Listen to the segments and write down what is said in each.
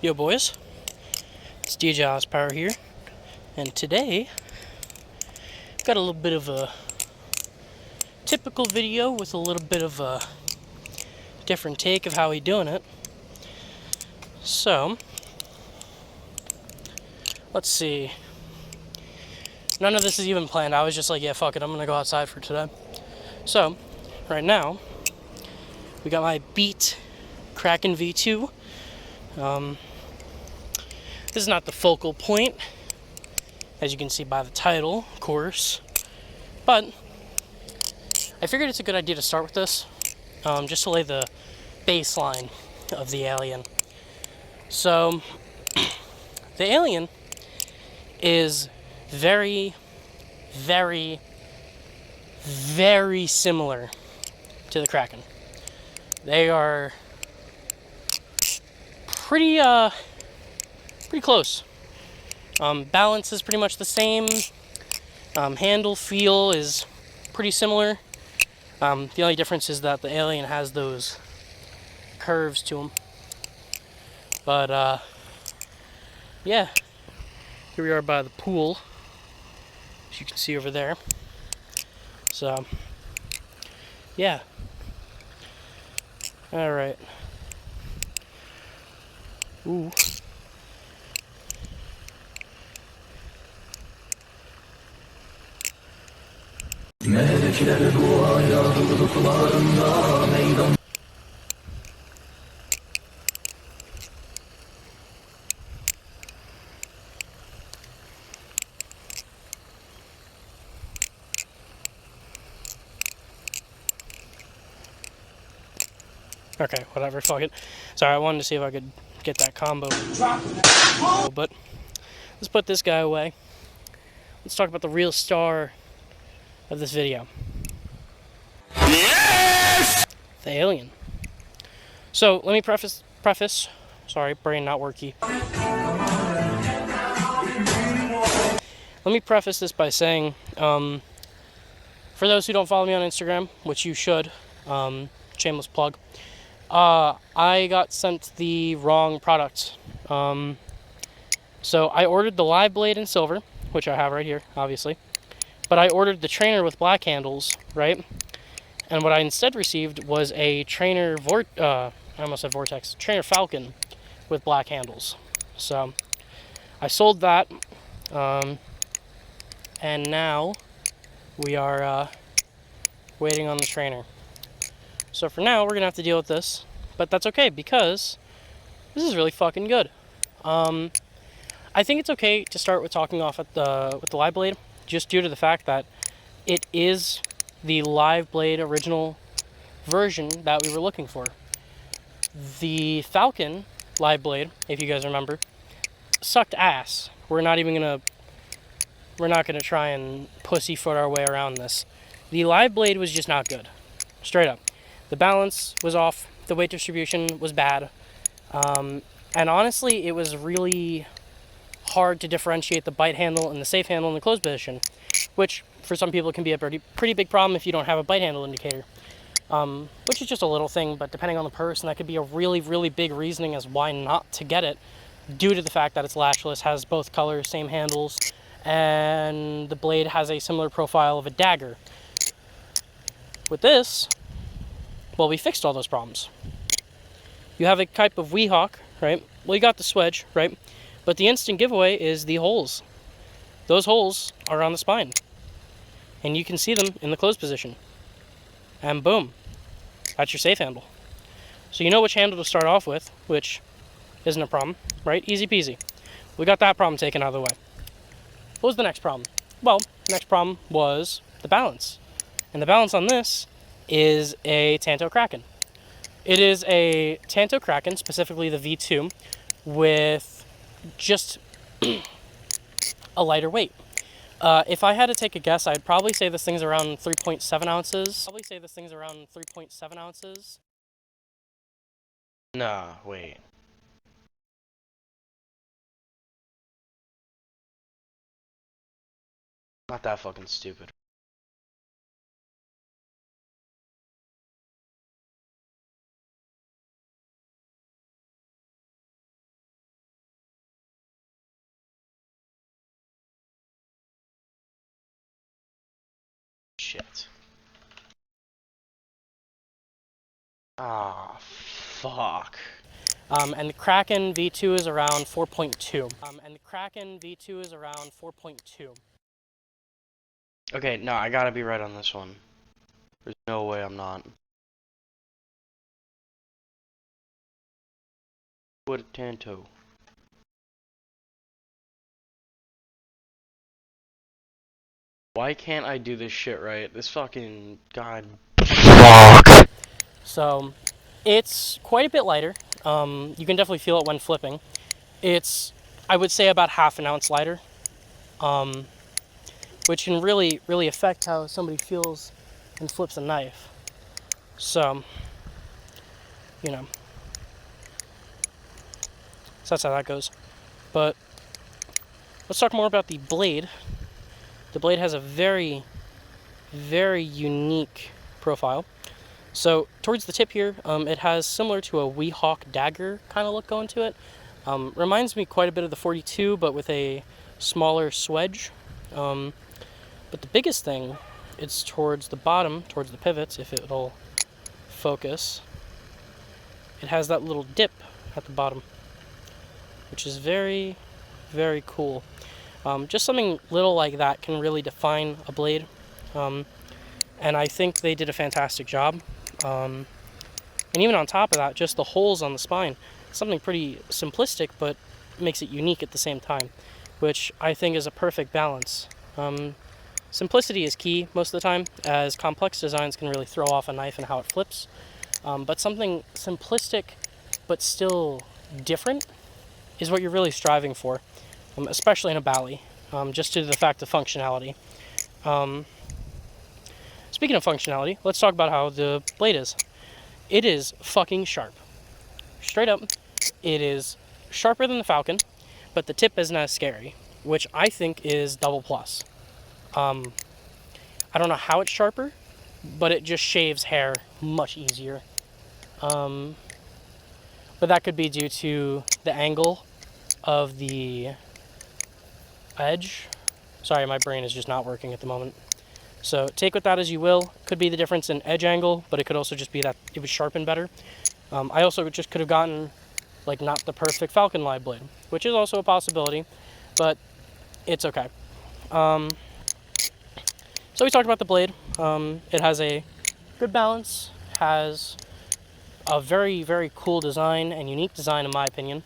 Yo boys, it's DJ Power here, and today I've got a little bit of a typical video with a little bit of a different take of how he's doing it. So, let's see. None of this is even planned. I was just like, yeah, fuck it, I'm gonna go outside for today. So, right now, we got my Beat Kraken V2. This is not the focal point, as you can see by the title, of course. But I figured it's a good idea to start with this, just to lay the baseline of the Alien. So, the Alien is very, very, very similar to the Kraken. They are pretty close. Balance is pretty much the same. Handle feel is pretty similar. The only difference is that the Alien has those curves to them. But yeah, here we are by the pool, as you can see over there. So yeah. All right. Ooh. Melekler duaya durduklarında meydan. Okay, whatever, fuck it. Sorry, I wanted to see if I could get that combo. But let's put this guy away. Let's talk about the real star of this video. Yes! The Alien. So, let me preface, sorry, brain not worky. Let me preface this by saying, for those who don't follow me on Instagram, which you should, shameless plug, I got sent the wrong product. So I ordered the live blade in silver, which I have right here, obviously. But I ordered the trainer with black handles, right? And what I instead received was a trainer I almost said Vortex, trainer Falcon with black handles. So I sold that, and now we are waiting on the trainer. So for now, we're gonna have to deal with this, but that's okay because this is really fucking good. I think it's okay to start with talking off with the live blade, just due to the fact that it is the live blade original version that we were looking for. The Falcon live blade, if you guys remember, sucked ass. We're not gonna try and pussyfoot our way around this. The live blade was just not good, straight up. The balance was off. The weight distribution was bad, and honestly, it was really hard to differentiate the bite handle and the safe handle in the closed position, which for some people can be a pretty big problem if you don't have a bite handle indicator, which is just a little thing, but depending on the person, that could be a really, really big reasoning as why not to get it, due to the fact that it's latchless, has both colors, same handles, and the blade has a similar profile of a dagger. With this, well, we fixed all those problems. You have a type of Weehawk, right? Well, you got the swedge, right? But the instant giveaway is the holes. Those holes are on the spine. And you can see them in the closed position. And boom, that's your safe handle. So you know which handle to start off with, which isn't a problem, right? Easy peasy. We got that problem taken out of the way. What was the next problem? Well, the next problem was the balance. And the balance on this is a Tanto Kraken. It is a Tanto Kraken, specifically the V2, with just a lighter weight. If I had to take a guess, I'd probably say this thing's around 3.7 ounces. Nah, wait. Not that fucking stupid. shit. Ah, fuck. And the Kraken V2 is around 4.2. Okay, no, I gotta be right on this one. There's no way I'm not. What a tanto. Why can't I do this shit right? This fucking god. Fuck. So, it's quite a bit lighter. You can definitely feel it when flipping. It's, I would say, about half an ounce lighter, which can really affect how somebody feels and flips a knife. So, you know, so that's how that goes. But let's talk more about the blade. The blade has a very unique profile. So towards the tip here, it has similar to a Weehawk dagger kind of look going to it. Reminds me quite a bit of the 42, but with a smaller swedge. But the biggest thing is towards the bottom, towards the pivots, if it'll focus. It has that little dip at the bottom, which is very cool. Just something little like that can really define a blade. And I think they did a fantastic job. And even on top of that, just the holes on the spine, something pretty simplistic, but makes it unique at the same time, which I think is a perfect balance. Simplicity is key most of the time, as complex designs can really throw off a knife and how it flips. But something simplistic, but still different, is what you're really striving for, especially in a Bali, just due to the fact of functionality. Speaking of functionality, let's talk about how the blade is. It is fucking sharp. Straight up, it is sharper than the Falcon, but the tip isn't as scary, which I think is double plus. I don't know how it's sharper, but it just shaves hair much easier. But that could be due to the angle of the edge. Sorry, my brain is just not working at the moment. So take with that as you will. Could be the difference in edge angle, but it could also just be that it was sharpened better. I also just could have gotten like not the perfect Falcon live blade, which is also a possibility, but it's okay. So we talked about the blade. It has a good balance, has a very cool design and unique design in my opinion.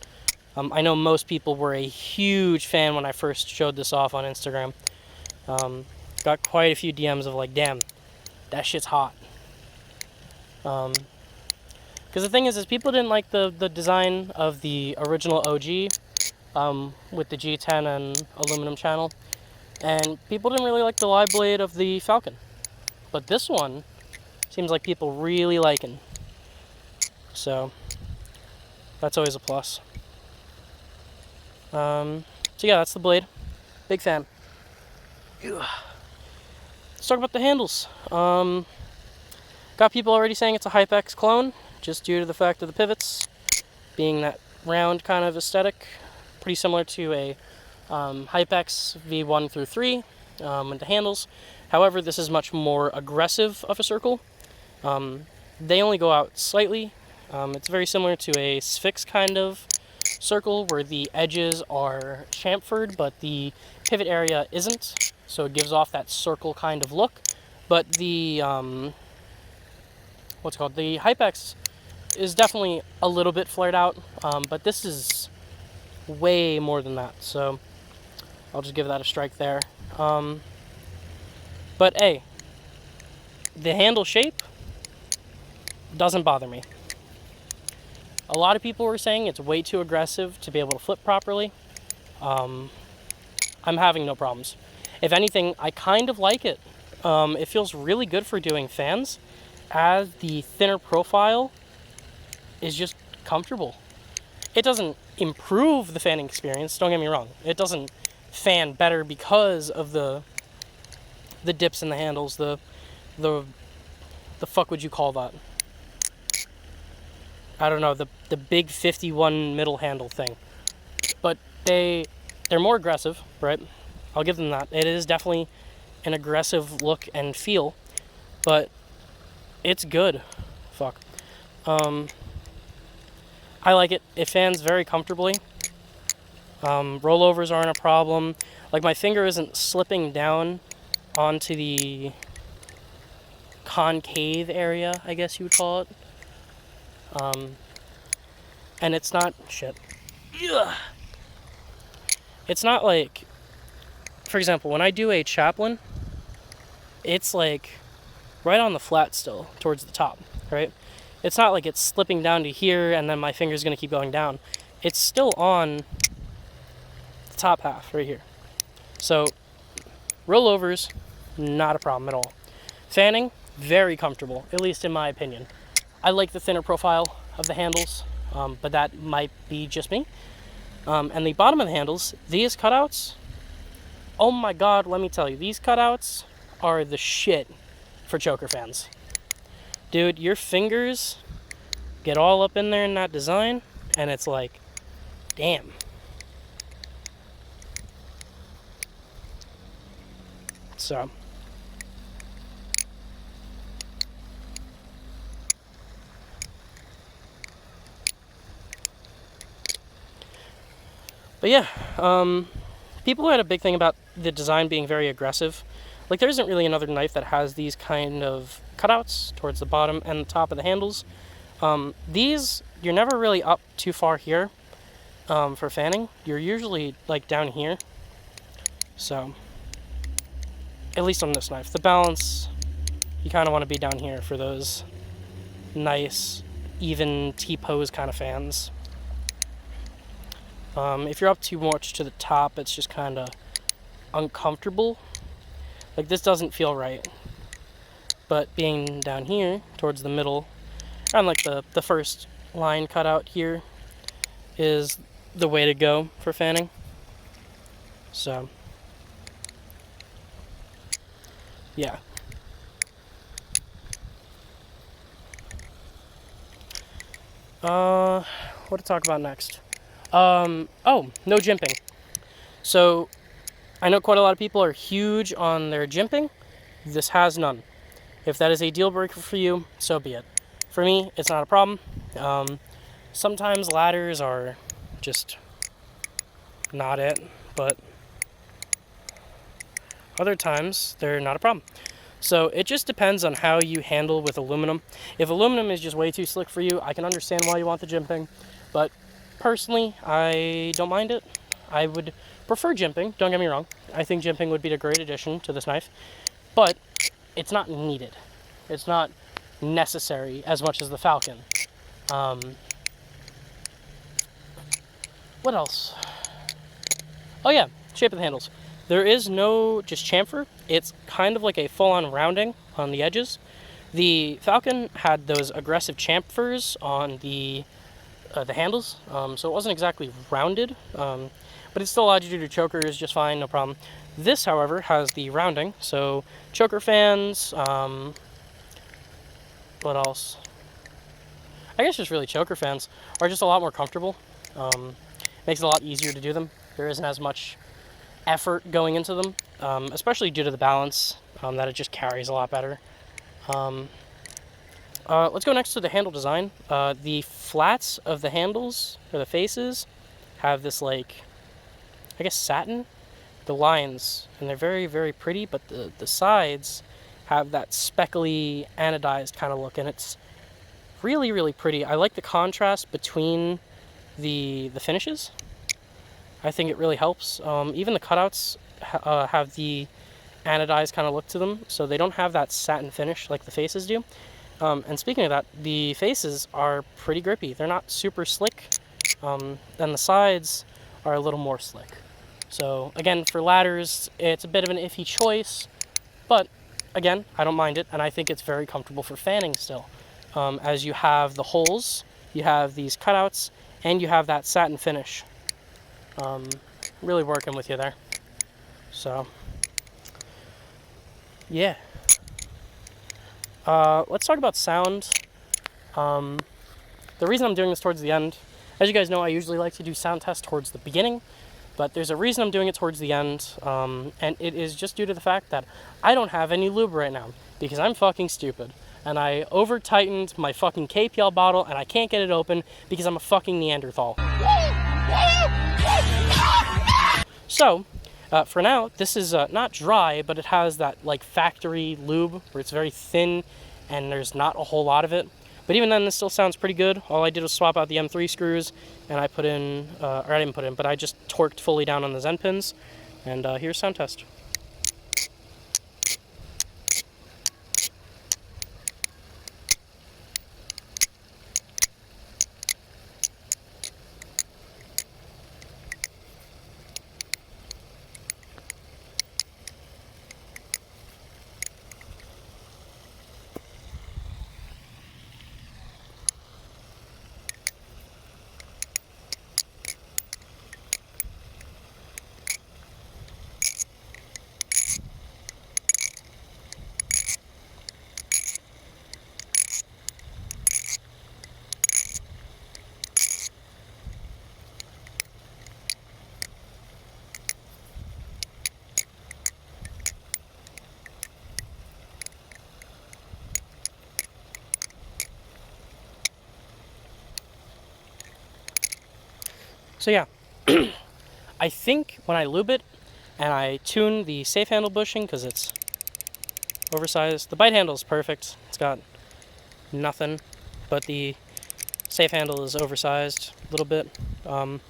I know most people were a huge fan when I first showed this off on Instagram. Got quite a few DMs of like, damn, that shit's hot. Because the thing is people didn't like the design of the original OG with the G10 and aluminum channel. And people didn't really like the live blade of the Falcon. But this one seems like people really liking. So that's always a plus. So yeah, that's the blade. Big fan. Let's talk about the handles. Got people already saying it's a HypeX clone, just due to the fact of the pivots being that round kind of aesthetic, pretty similar to a HypeX V1 through 3 with the handles. However, this is much more aggressive of a circle. They only go out slightly. It's very similar to a Sphinx kind of circle where the edges are chamfered, but the pivot area isn't. So it gives off that circle kind of look. But the, the HypeX is definitely a little bit flared out, but this is way more than that. So I'll just give that a strike there. But hey, the handle shape doesn't bother me. A lot of people were saying it's way too aggressive to be able to flip properly. I'm having no problems. If anything, I kind of like it. It feels really good for doing fans, as the thinner profile is just comfortable. It doesn't improve the fanning experience, don't get me wrong. It doesn't fan better because of the dips in the handles, the fuck would you call that? I don't know, the big 51 middle handle thing. But they're more aggressive, right? I'll give them that. It is definitely an aggressive look and feel, but it's good. Fuck. I like it. It fans very comfortably. Rollovers aren't a problem. Like, my finger isn't slipping down onto the concave area, I guess you would call it. And it's not... Shit. Ugh. It's not like... For example, when I do a chaplain, it's like right on the flat still, towards the top, right? It's not like it's slipping down to here and then my finger's going to keep going down. It's still on the top half right here. So, rollovers, not a problem at all. Fanning, very comfortable, at least in my opinion. I like the thinner profile of the handles, but that might be just me. And the bottom of the handles, these cutouts, oh my god, let me tell you, these cutouts are the shit for choker fans. Dude, your fingers get all up in there in that design, and it's like, damn. So. But yeah, people had a big thing about the design being very aggressive. Like, there isn't really another knife that has these kind of cutouts towards the bottom and the top of the handles. These, you're never really up too far here for fanning. You're usually, like, down here. So, at least on this knife. The balance, you kind of want to be down here for those nice, even T-pose kind of fans. If you're up too much to the top, it's just kind of uncomfortable. Like, this doesn't feel right. But being down here, towards the middle, and like the first line cut out here, is the way to go for fanning. So, yeah. What to talk about next? Oh, no jimping. So, I know quite a lot of people are huge on their jimping. This has none. If that is a deal breaker for you, so be it. For me, it's not a problem. Sometimes ladders are just not it, but other times they're not a problem. So it just depends on how you handle with aluminum. If aluminum is just way too slick for you, I can understand why you want the jimping, but personally, I don't mind it. I would prefer jimping, don't get me wrong. I think jimping would be a great addition to this knife, but it's not needed. It's not necessary as much as the Falcon. What else? Oh yeah, shape of the handles. There is no just chamfer. It's kind of like a full-on rounding on the edges. The Falcon had those aggressive chamfers on the handles, so it wasn't exactly rounded, but it still allowed you to do chokers just fine, no problem. This, however, has the rounding, so choker fans, what else? I guess just really choker fans are just a lot more comfortable. Makes it a lot easier to do them. There isn't as much effort going into them, especially due to the balance, that it just carries a lot better. Let's go next to the handle design. The flats of the handles, or the faces, have this, like, I guess satin? The lines, and they're very, very pretty, but the sides have that speckly, anodized kind of look, and it's really, really pretty. I like the contrast between the finishes. I think it really helps. Even the cutouts have the anodized kind of look to them, so they don't have that satin finish like the faces do. And speaking of that, the faces are pretty grippy. They're not super slick, and the sides are a little more slick. So again, for ladders, it's a bit of an iffy choice, but again, I don't mind it, and I think it's very comfortable for fanning still. As you have the holes, you have these cutouts, and you have that satin finish. Really working with you there. So, yeah. Let's talk about sound. The reason I'm doing this towards the end, as you guys know, I usually like to do sound tests towards the beginning. But there's a reason I'm doing it towards the end, and it is just due to the fact that I don't have any lube right now, because I'm fucking stupid. And I over-tightened my fucking KPL bottle, and I can't get it open because I'm a fucking Neanderthal. So, for now, this is not dry, but it has that like factory lube where it's very thin and there's not a whole lot of it. But even then, this still sounds pretty good. All I did was swap out the M3 screws, and I put in, or I didn't put in, but I just torqued fully down on the Zen pins. And here's sound test. So yeah, I think when I lube it and I tune the safe handle bushing because it's oversized, the bite handle is perfect. It's got nothing, but the safe handle is oversized a little bit. But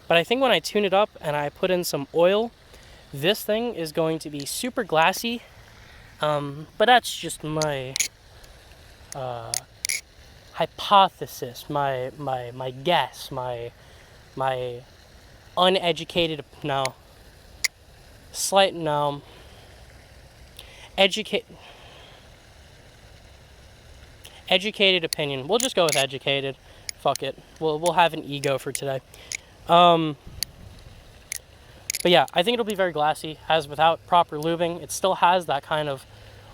I think when I tune it up and I put in some oil, this thing is going to be super glassy. But that's just my hypothesis, my guess, my uneducated, educated opinion. We'll just go with educated. Fuck it. We'll have an ego for today. But yeah, I think it'll be very glassy, as without proper lubing. It still has that kind of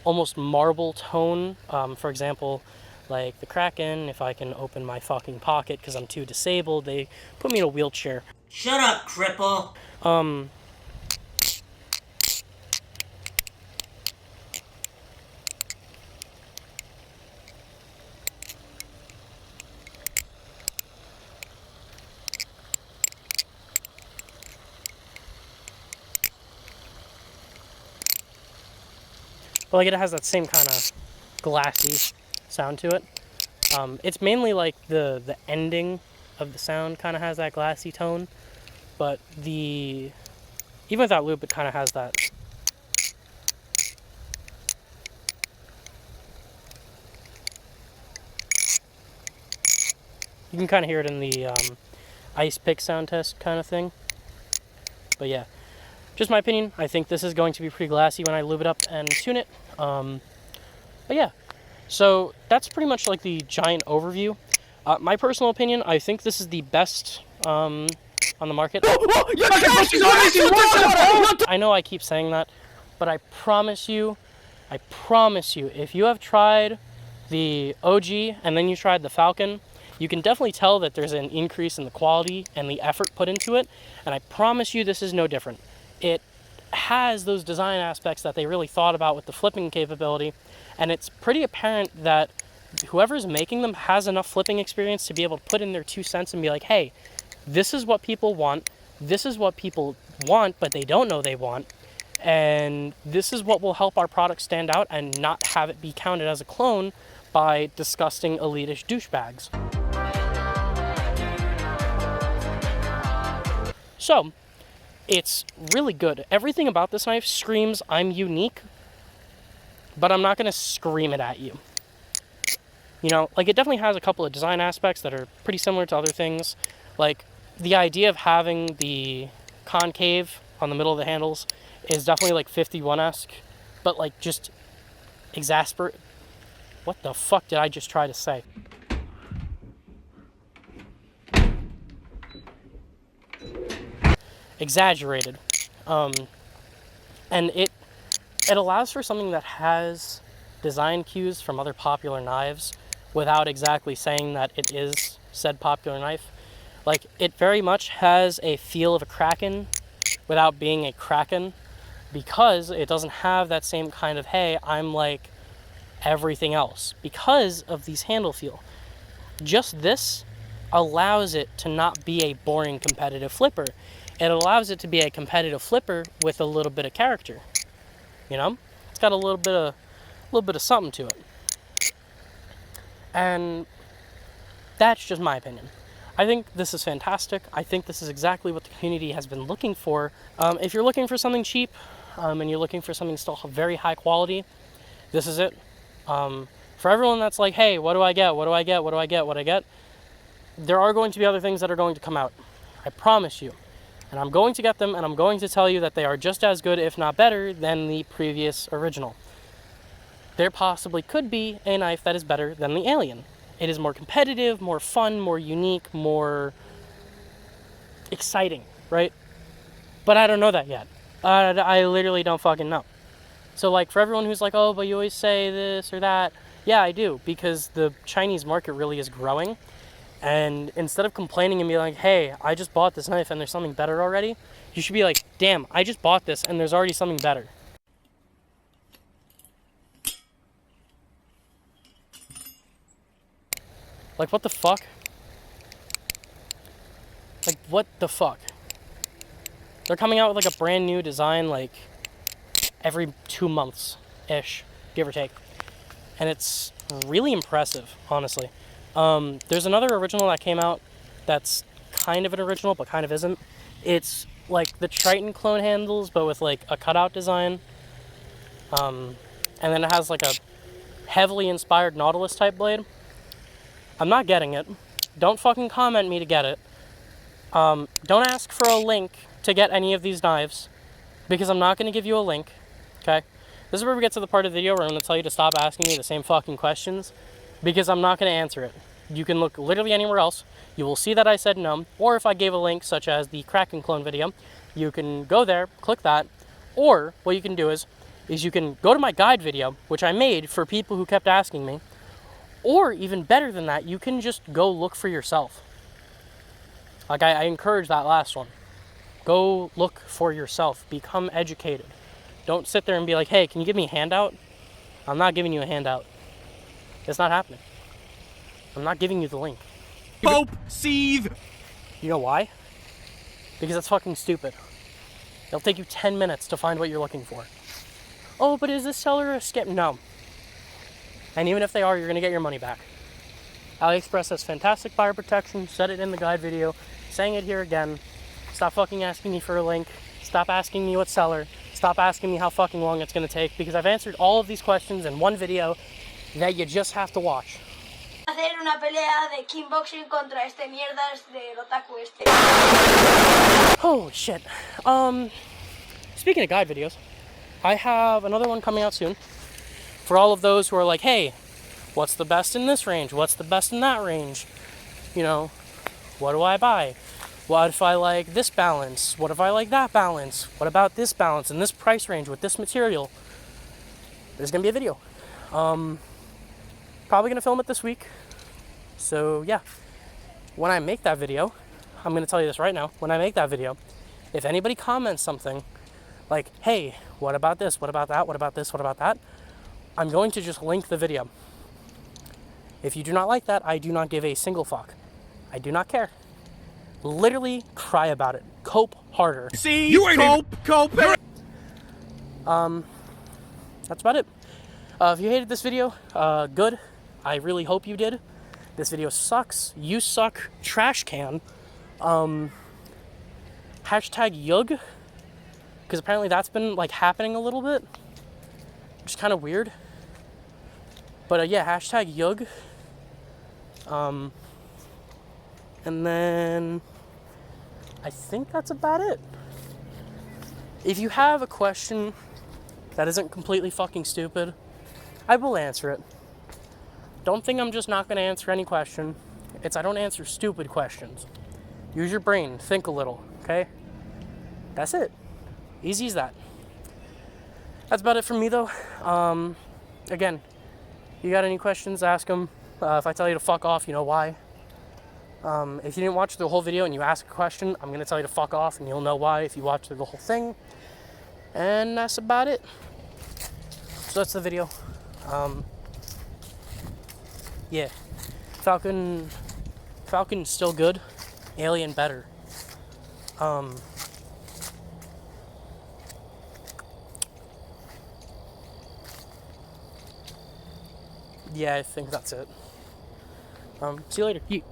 almost marble tone. For example, like the Kraken, if I can open my fucking pocket because I'm too disabled, they put me in a wheelchair. Shut up, cripple! But like it has that same kind of glassy sound to it. It's mainly like the ending of the sound kind of has that glassy tone, but even without lube, it kind of has that. You can kind of hear it in the ice pick sound test kind of thing. But yeah, just my opinion. I think this is going to be pretty glassy when I lube it up and tune it. But yeah, so that's pretty much like the giant overview. My personal opinion, I think this is the best on the market. I know I keep saying that, but I promise you, if you have tried the OG and then you tried the Falcon, you can definitely tell that there's an increase in the quality and the effort put into it, and I promise you this is no different. It has those design aspects that they really thought about with the flipping capability, and it's pretty apparent that whoever's making them has enough flipping experience to be able to put in their 2 cents and be like, hey, this is what people want, but they don't know they want, and this is what will help our product stand out and not have it be counted as a clone by disgusting elitish douchebags. So, it's really good. Everything about this knife screams, I'm unique, but I'm not going to scream it at you. You know, like, it definitely has a couple of design aspects that are pretty similar to other things. Like, the idea of having the concave on the middle of the handles is definitely, like, 51-esque, but, like, just What the fuck did I just try to say? Exaggerated. And it allows for something that has design cues from other popular knives without exactly saying that it is said popular knife. Like, it very much has a feel of a Kraken without being a Kraken, because it doesn't have that same kind of, hey, I'm like everything else, because of these handle feel. Just this allows it to not be a boring competitive flipper. It allows it to be a competitive flipper with a little bit of character. You know? It's got a little bit of something to it. And that's just my opinion. I think this is fantastic. I think this is exactly what the community has been looking for. If you're looking for something cheap, and you're looking for something still very high quality, this is it. For everyone that's like, hey, what do I get? What do I get? What do I get? What do I get? There are going to be other things that are going to come out. I promise you. And I'm going to get them, and I'm going to tell you that they are just as good, if not better, than the previous original. There possibly could be a knife that is better than the Alien. It is more competitive, more fun, more unique, more exciting, right? But I don't know that yet. I literally don't fucking know. So, like, for everyone who's like, oh, but you always say this or that, yeah, I do, because the Chinese market really is growing. And instead of complaining and be like, hey, I just bought this knife and there's something better already, you should be like, damn, I just bought this and there's already something better. Like, what the fuck? Like, what the fuck? They're coming out with, like, a brand new design, like, every 2 months-ish, give or take. And it's really impressive, honestly. There's another original that came out that's kind of an original, but kind of isn't. It's, like, the Triton clone handles, but with, like, a cutout design. And then it has, like, a heavily inspired Nautilus-type blade. I'm not getting it. Don't fucking comment me to get it. Don't ask for a link to get any of these knives, because I'm not going to give you a link, okay? This is where we get to the part of the video where I'm going to tell you to stop asking me the same fucking questions, because I'm not going to answer it. You can look literally anywhere else. You will see that I said no, or if I gave a link, such as the Kraken clone video, you can go there, click that, or what you can do is you can go to my guide video, which I made for people who kept asking me, or even better than that, you can just go look for yourself. Like, I encourage that last one. Go look for yourself. Become educated. Don't sit there and be like, hey, can you give me a handout? I'm not giving you a handout. It's not happening. I'm not giving you the link. Pope, seethe! You know why? Because that's fucking stupid. It'll take you 10 minutes to find what you're looking for. Oh, but is this seller a scam? No. And even if they are, you're going to get your money back. AliExpress has fantastic buyer protection. Said it in the guide video. Saying it here again. Stop fucking asking me for a link. Stop asking me what seller. Stop asking me how fucking long it's going to take, because I've answered all of these questions in one video that you just have to watch. Hacer una pelea de kickboxing contra este mierdas del otaku este. Holy shit. Speaking of guide videos, I have another one coming out soon. For all of those who are like, hey, what's the best in this range? What's the best in that range? You know, what do I buy? What if I like this balance? What if I like that balance? What about this balance in this price range with this material? There's going to be a video. Probably going to film it this week. So, yeah. When I make that video, I'm going to tell you this right now. When I make that video, if anybody comments something like, hey, what about this? What about that? What about this? What about that? I'm going to just link the video. If you do not like that, I do not give a single fuck. I do not care. Literally cry about it. Cope harder. See, you ain't cope. That's about it. If you hated this video, good. I really hope you did. This video sucks. You suck. Trash can. Hashtag Yug. Because apparently that's been like happening a little bit. Which is kind of weird. But yeah, hashtag Yug. And then I think that's about it. If you have a question that isn't completely fucking stupid, I will answer it. Don't think I'm just not going to answer any question. I don't answer stupid questions. Use your brain. Think a little, okay? That's it. Easy as that. That's about it from me, though. Again, you got any questions, ask them. If I tell you to fuck off, you know why. If you didn't watch the whole video and you ask a question, I'm going to tell you to fuck off, and you'll know why if you watch through the whole thing. And that's about it. So that's the video. Yeah. Falcon's still good. Alien better. Yeah, I think that's it. See you later. Yeet.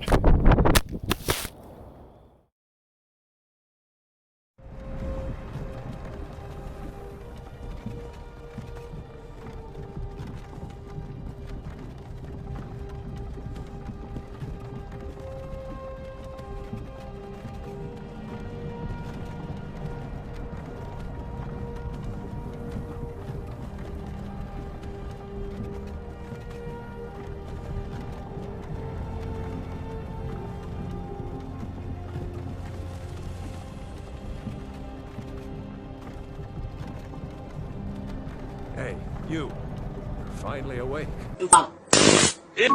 Hey, you. You're finally awake. It